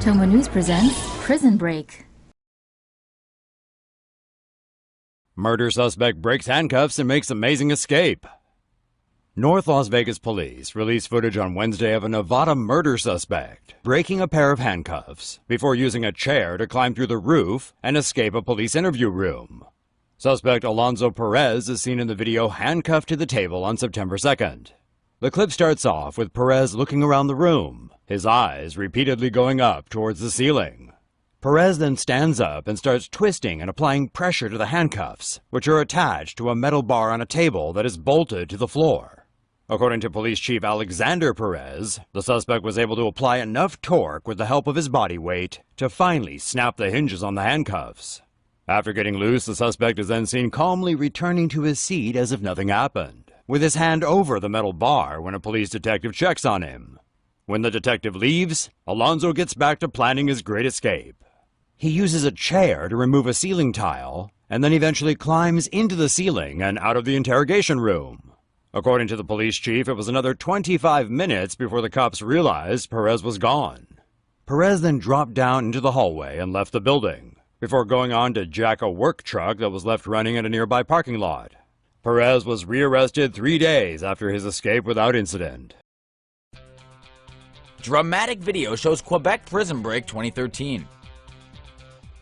TomoNews presents Prison Break. Murder suspect breaks handcuffs and makes amazing escape. North Las Vegas police released footage on Wednesday of a Nevada murder suspect breaking a pair of handcuffs before using a chair to climb through the roof and escape a police interview room. Suspect Alonzo Perez is seen in the video handcuffed to the table on September 2nd. The clip starts off with Perez looking around the room, his eyes repeatedly going up towards the ceiling. Perez then stands up and starts twisting and applying pressure to the handcuffs, which are attached to a metal bar on a table that is bolted to the floor. According to Police Chief Alexander Perez, the suspect was able to apply enough torque with the help of his body weight to finally snap the hinges on the handcuffs. After getting loose, the suspect is then seen calmly returning to his seat as if nothing happened, with his hand over the metal bar when a police detective checks on him. When the detective leaves, Alonzo gets back to planning his great escape. He uses a chair to remove a ceiling tile, and then eventually climbs into the ceiling and out of the interrogation room. According to the police chief, it was another 25 minutes before the cops realized Perez was gone. Perez then dropped down into the hallway and left the building, before going on to jack a work truck that was left running in a nearby parking lot. Perez was rearrested 3 days after his escape without incident. Dramatic video shows Quebec prison break 2013.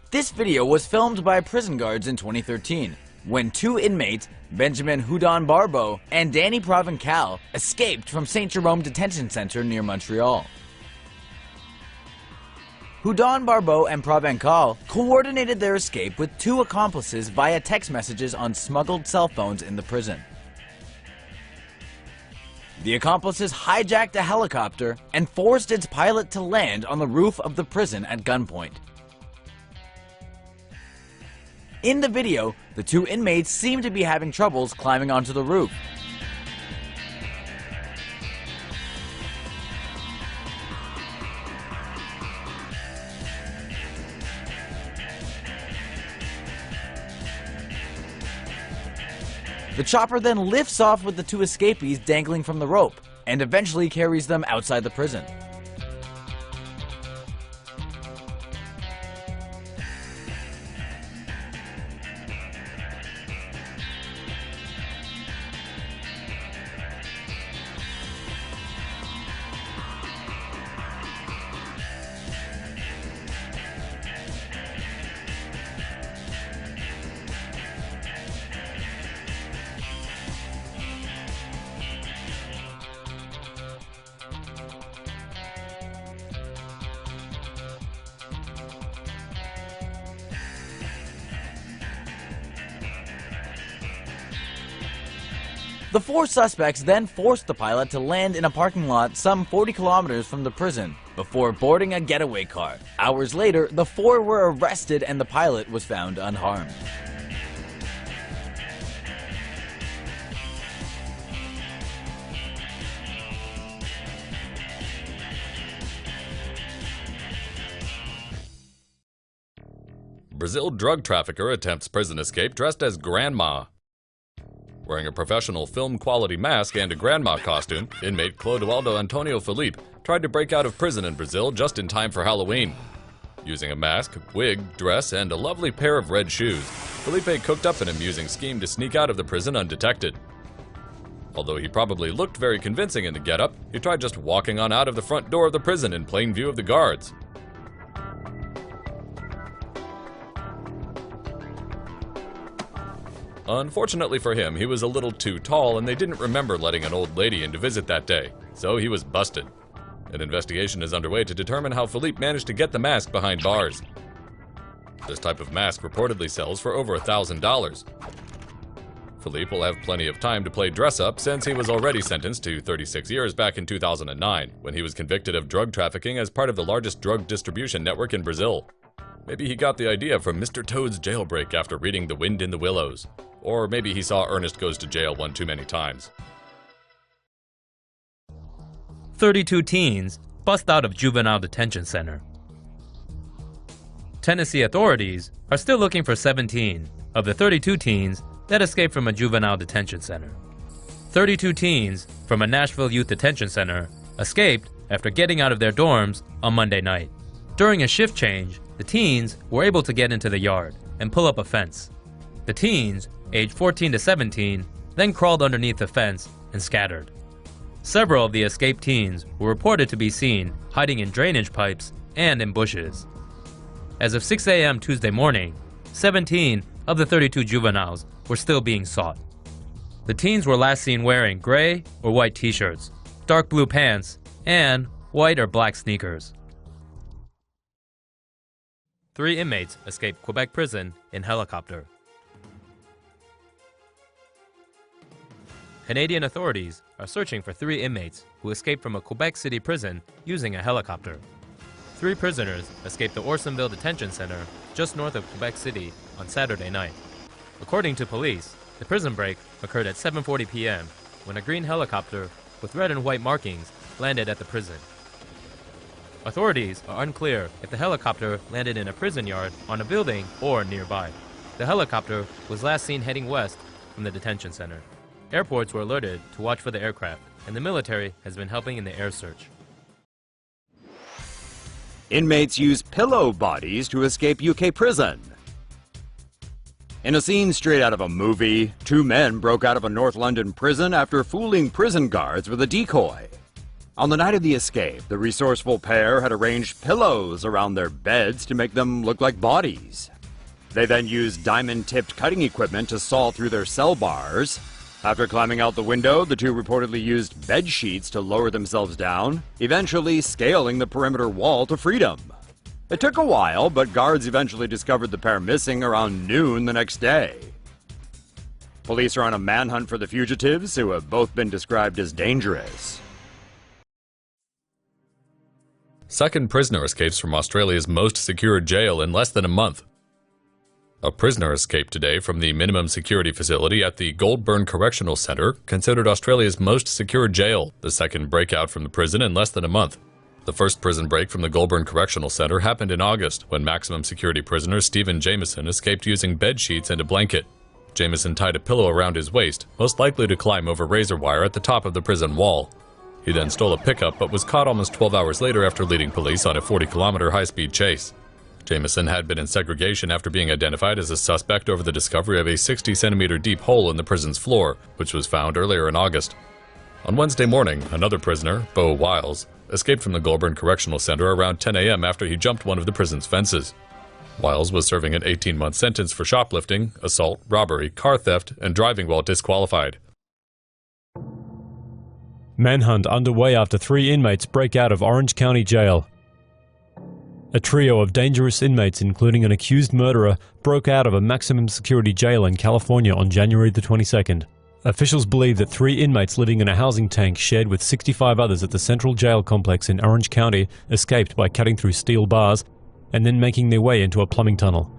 This video was filmed by prison guards in 2013, when two inmates, Benjamin Houdon Barbeau and Danny Provencal, escaped from St. Jerome Detention Center near Montreal. Houdon Barbeau and Provencal coordinated their escape with two accomplices via text messages on smuggled cell phones in the prison. The accomplices hijacked a helicopter and forced its pilot to land on the roof of the prison at gunpoint. In the video, the two inmates seem to be having troubles climbing onto the roof. The chopper then lifts off with the two escapees dangling from the rope, and eventually carries them outside the prison. The four suspects then forced the pilot to land in a parking lot some 40 kilometers from the prison before boarding a getaway car. Hours later, the four were arrested and the pilot was found unharmed. Brazil drug trafficker attempts prison escape dressed as grandma. Wearing a professional film-quality mask and a grandma costume, inmate Clodoaldo Antonio Felipe tried to break out of prison in Brazil just in time for Halloween. Using a mask, wig, dress, and a lovely pair of red shoes, Felipe cooked up an amusing scheme to sneak out of the prison undetected. Although he probably looked very convincing in the getup, he tried just walking on out of the front door of the prison in plain view of the guards. Unfortunately for him, he was a little too tall and they didn't remember letting an old lady in to visit that day, so he was busted. An investigation is underway to determine how Felipe managed to get the mask behind bars. This type of mask reportedly sells for over $1,000. Felipe will have plenty of time to play dress-up since he was already sentenced to 36 years back in 2009, when he was convicted of drug trafficking as part of the largest drug distribution network in Brazil. Maybe he got the idea from Mr. Toad's jailbreak after reading The Wind in the Willows. Or maybe he saw Ernest Goes to Jail one too many times. 32 teens bust out of juvenile detention center. Tennessee authorities are still looking for 17 of the 32 teens that escaped from a juvenile detention center. 32 teens from a Nashville youth detention center escaped after getting out of their dorms on Monday night. During a shift change, the teens were able to get into the yard and pull up a fence. The teens, aged 14 to 17, then crawled underneath the fence and scattered. Several of the escaped teens were reported to be seen hiding in drainage pipes and in bushes. As of 6 a.m. Tuesday morning, 17 of the 32 juveniles were still being sought. The teens were last seen wearing gray or white t-shirts, dark blue pants, and white or black sneakers. 3 inmates escaped Quebec Prison in helicopter. Canadian authorities are searching for 3 inmates who escaped from a Quebec City prison using a helicopter. 3 prisoners escaped the Orsonville Detention Center just north of Quebec City on Saturday night. According to police, the prison break occurred at 7:40 p.m. when a green helicopter with red and white markings landed at the prison. Authorities are unclear if the helicopter landed in a prison yard, on a building, or nearby. The helicopter was last seen heading west from the detention center. Airports were alerted to watch for the aircraft, and the military has been helping in the air search. Inmates use pillow bodies to escape UK prison. In a scene straight out of a movie, 2 men broke out of a North London prison after fooling prison guards with a decoy. On the night of the escape, the resourceful pair had arranged pillows around their beds to make them look like bodies. They then used diamond-tipped cutting equipment to saw through their cell bars. After climbing out the window, the 2 reportedly used bed sheets to lower themselves down, eventually scaling the perimeter wall to freedom. It took a while, but guards eventually discovered the pair missing around noon the next day. Police are on a manhunt for the fugitives, who have both been described as dangerous. Second prisoner escapes from Australia's most secure jail in less than a month. A prisoner escaped today from the minimum security facility at the Goulburn Correctional Centre, considered Australia's most secure jail, the second breakout from the prison in less than a month. The first prison break from the Goulburn Correctional Centre happened in August, when maximum security prisoner Stephen Jameson escaped using bed sheets and a blanket. Jameson tied a pillow around his waist, most likely to climb over razor wire at the top of the prison wall. He then stole a pickup, but was caught almost 12 hours later after leading police on a 40-kilometer high-speed chase. Jameson had been in segregation after being identified as a suspect over the discovery of a 60-centimeter deep hole in the prison's floor, which was found earlier in August. On Wednesday morning, another prisoner, Beau Wiles, escaped from the Goulburn Correctional Centre around 10 a.m. after he jumped one of the prison's fences. Wiles was serving an 18-month sentence for shoplifting, assault, robbery, car theft, and driving while disqualified. Manhunt underway after 3 inmates break out of Orange County Jail. A trio of dangerous inmates, including an accused murderer, broke out of a maximum security jail in California on January the 22nd. Officials believe that 3 inmates living in a housing tank shared with 65 others at the Central Jail Complex in Orange County escaped by cutting through steel bars and then making their way into a plumbing tunnel.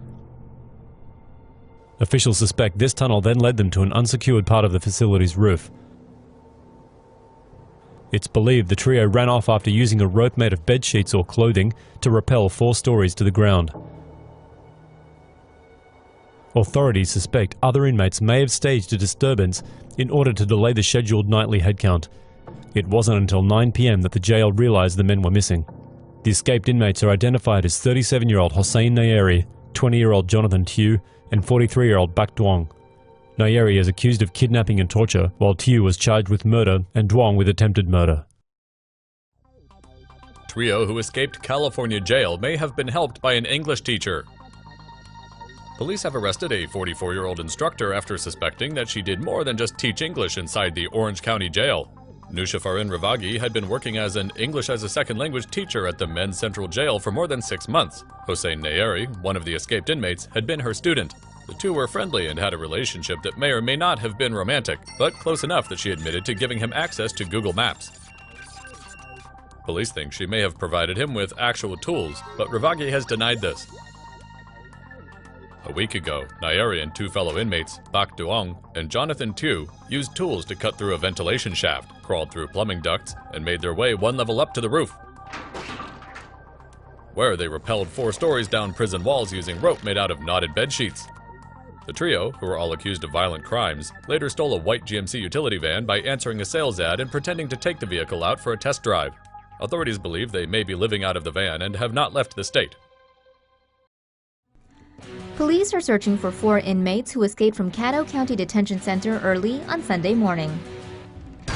Officials suspect this tunnel then led them to an unsecured part of the facility's roof. It's believed the trio ran off after using a rope made of bed sheets or clothing to rappel 4 stories to the ground. Authorities suspect other inmates may have staged a disturbance in order to delay the scheduled nightly headcount. It wasn't until 9 p.m. that the jail realized the men were missing. The escaped inmates are identified as 37-year-old Hossein Nayeri, 20-year-old Jonathan Tew, and 43-year-old Bak Duong. Nayeri is accused of kidnapping and torture, while Tew was charged with murder and Duong with attempted murder. Trio who escaped California jail may have been helped by an English teacher. Police have arrested a 44-year-old instructor after suspecting that she did more than just teach English inside the Orange County Jail. Nusha Farin Ravagi had been working as an English as a second language teacher at the men's central jail for more than 6 months. Hossein Nayeri, one of the escaped inmates, had been her student. The 2 were friendly and had a relationship that may or may not have been romantic, but close enough that she admitted to giving him access to Google Maps. Police think she may have provided him with actual tools, but Ravagi has denied this. A week ago, Nayeri and 2 fellow inmates, Bak Duong and Jonathan Tew, used tools to cut through a ventilation shaft, crawled through plumbing ducts, and made their way 1 level up to the roof, where they rappelled 4 stories down prison walls using rope made out of knotted bed sheets. The trio, who were all accused of violent crimes, later stole a white GMC utility van by answering a sales ad and pretending to take the vehicle out for a test drive. Authorities believe they may be living out of the van and have not left the state. Police are searching for 4 inmates who escaped from Caddo County Detention Center early on Sunday morning.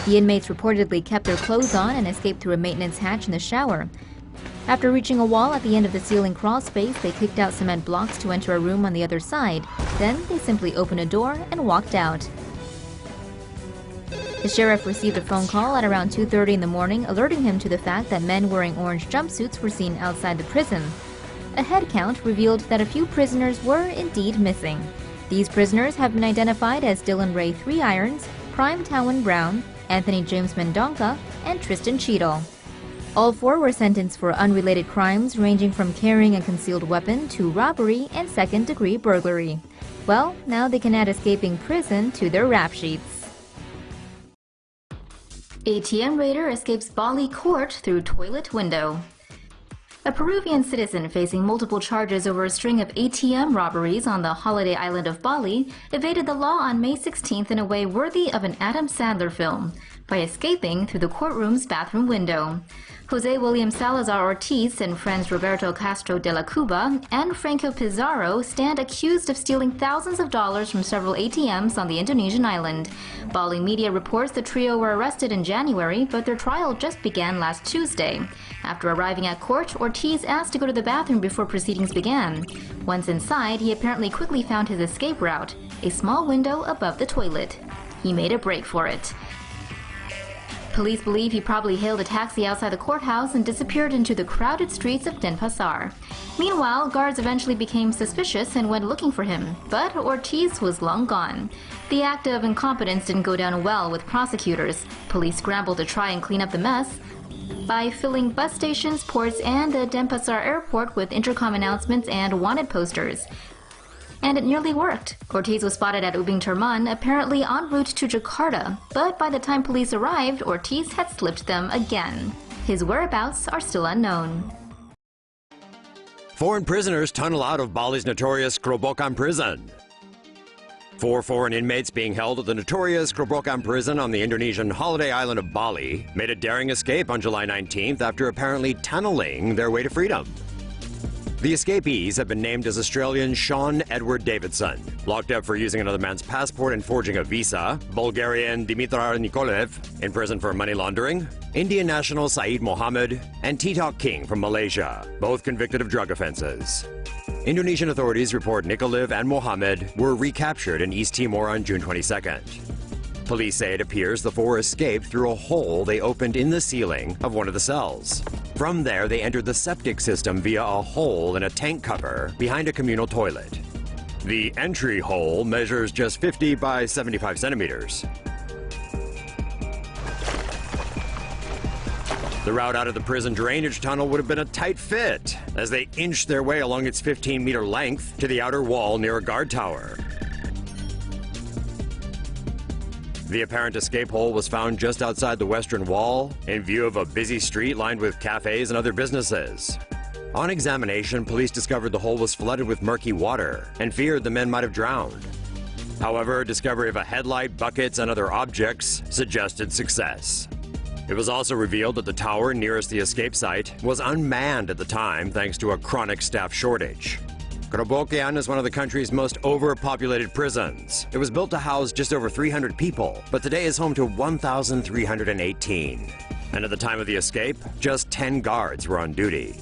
The inmates reportedly kept their clothes on and escaped through a maintenance hatch in the shower. After reaching a wall at the end of the ceiling crawl space, they kicked out cement blocks to enter a room on the other side. Then they simply opened a door and walked out. The sheriff received a phone call at around 2:30 in the morning, alerting him to the fact that men wearing orange jumpsuits were seen outside the prison. A head count revealed that a few prisoners were indeed missing. These prisoners have been identified as Dylan Ray 3 Irons, Prime Tawan Brown, Anthony James Mendonca, and Tristan Cheadle. All 4 were sentenced for unrelated crimes ranging from carrying a concealed weapon to robbery and second-degree burglary. Well, now they can add escaping prison to their rap sheets. ATM raider escapes Bali court through toilet window. A Peruvian citizen facing multiple charges over a string of ATM robberies on the holiday island of Bali evaded the law on May 16th in a way worthy of an Adam Sandler film by escaping through the courtroom's bathroom window. Jose William Salazar Ortiz and friends Roberto Castro de la Cuba and Franco Pizarro stand accused of stealing thousands of dollars from several ATMs on the Indonesian island. Bali media reports the trio were arrested in January, but their trial just began last Tuesday. After arriving at court, Ortiz asked to go to the bathroom before proceedings began. Once inside, he apparently quickly found his escape route, a small window above the toilet. He made a break for it. Police believe he probably hailed a taxi outside the courthouse and disappeared into the crowded streets of Denpasar. Meanwhile, guards eventually became suspicious and went looking for him, but Ortiz was long gone. The act of incompetence didn't go down well with prosecutors. Police scrambled to try and clean up the mess by filling bus stations, ports, and the Denpasar airport with intercom announcements and wanted posters. And it nearly worked. Ortiz was spotted at Ubin Terman, apparently en route to Jakarta, but by the time police arrived, Ortiz had slipped them again. His whereabouts are still unknown. Foreign prisoners tunnel out of Bali's notorious Grobogan prison. 4 foreign inmates being held at the notorious Grobogan prison on the Indonesian holiday island of Bali made a daring escape on July 19th after apparently tunneling their way to freedom. The escapees have been named as Australian Sean Edward Davidson, locked up for using another man's passport and forging a visa, Bulgarian Dimitar Nikolev, in prison for money laundering, Indian national Saeed Mohammed, and Titok King from Malaysia, both convicted of drug offenses. Indonesian authorities report Nikolev and Mohammed were recaptured in East Timor on June 22nd. Police say it appears the 4 escaped through a hole they opened in the ceiling of one of the cells. From there, they entered the septic system via a hole in a tank cover behind a communal toilet. The entry hole measures just 50 by 75 centimeters. The route out of the prison drainage tunnel would have been a tight fit as they inched their way along its 15-meter length to the outer wall near a guard tower. The apparent escape hole was found just outside the western wall, in view of a busy street lined with cafes and other businesses. On examination, police discovered the hole was flooded with murky water and feared the men might have drowned. However, discovery of a headlight, buckets, and other objects suggested success. It was also revealed that the tower nearest the escape site was unmanned at the time thanks to a chronic staff shortage. Grobogan is one of the country's most overpopulated prisons. It was built to house just over 300 people, but today is home to 1,318. And at the time of the escape, just 10 guards were on duty.